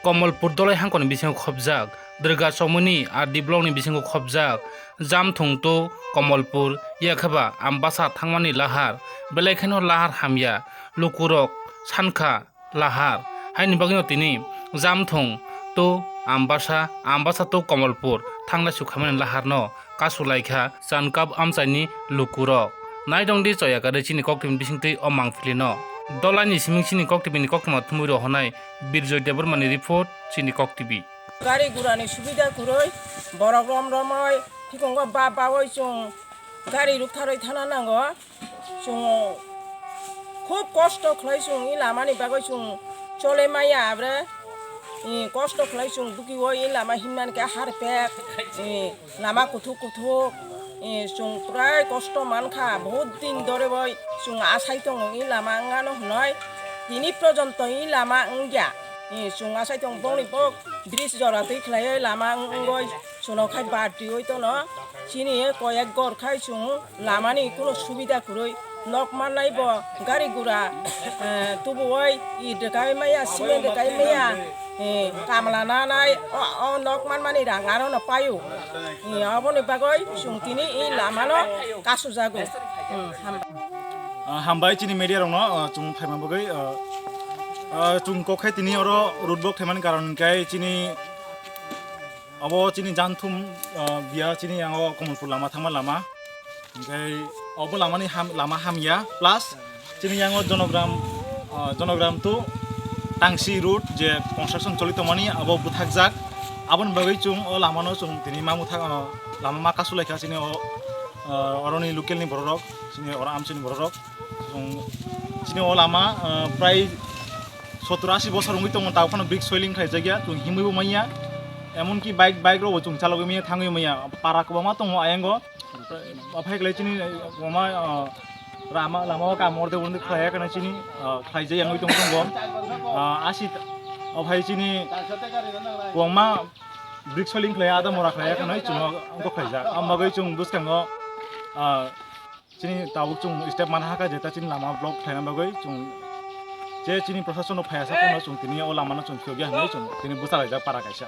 Kamalpur Dalai हांखनि बिसिङाव खबजाक Durga चौमुनि are दिब्लंनि बिसिङाव खबजाक जामथुंतो Kamalpur याखबा आम्बासा थांमानि लाहार बेलायखानो लाहार हामिया लुकुरक सानखा लाहार हायनि बागिनो तिनि जामथुं तो आम्बासा तो कमलपुर थांना सुखामानि लाहार न कासुलाइखा जानकाब आमसाइनि लुकुरक नायदंदि चयाकारे चिनि कक्टिम बिसिंतै अमांफिलि न दलानि सिमिं चिनि कक्टिबिनि कक्टिमा थुमुरो हनाय बिरजय देबरमानि रिपोर्ट चिनि कक्टिबि गारि गुरानि सुबिदा खुरै बरक रम रमै थिखंग बा बावै जों गारि रुबथारै थाना नांगौ जों खुब कष्ट खालाय जों इ लामानि बागै जों चले माया आब्रे कष्ट खालाय जों बुकिवो इ लामा हिमनानके हारपेक लामा कुथु जों प्राय कष्ट मानखा बहुत दिन धरे बय जों आसाय दङ इ लामा आंगानो हनाय दिनै पर्यन्त इ लामा अंगिया जों आसाय दं बंनि बक ब्रिज जरा दै खलाय लामा अंगय सुनावखाय बारति हय तो न चिनि कयेक गरखाय जों लामानि कोनो सुबिदा खुरै नक माननाय ब गारि गुरा तुबुय इ देखाय माया सिमेन्ट देखाय माया कामला नानाय अ नक मानमानि रांगानो न पायो अबनि बागै जों दिनै इ लामानो कासु जागो हामबाय चिनि मेडिया रंनो जों फाइमा बगै जों कखाय तिनि अरो रुटबक थेमानि कारण काय चिनि अब चिनि जानथुम बिया चिनि आंगो कमलपुर लामा थांमा लामा ओमफ्राय अब लामानि लामा हामिया प्लास चिनि आंगो जनग्राम तो टांसी रूट जे कन्स्ट्राक्शन चलित मानि अब बुथाकजाक आबन बगै जों लामानो जों तिनि मा मुथा लामा मा कासुलायखा चिनि अरनि लोकेलनि बररक चिनि अर आमसिनि बररक चिनि लामा प्राय 70-80 বছর হইতো তাওখানে ব্রিক সোইলিং খাই জায়গা তুই হিমইবো মাইয়া এমনকি বাইক রবো তুই চালাগো মিয়া থাঙ্গই মাইয়া পারা কবামা তো আয়াঙ্গ আফাই গলাইছিনি ওমা রামা লামা কামরদে বন্ধু খায়া কানাইছিনি খাই যাই আঙ্গই দং দং আসি আফাই চিনি ওমা ব্রিক সোইলিং খায়া আদা মরা খায়া কানাই চুনো আঙ্গো খাইজা আমবাগै চুং বুসকাঙ্गो চিনি তাও চুং স্টেপ মান হাকা যেটা চিনি লামা ব্লক খাইনা বাগै চুং जे चिनि प्रशासन फायासा कोन जों तिनि लामानो जों फियोगिया हनै जों तिनि बुसालायजा पारा गायसा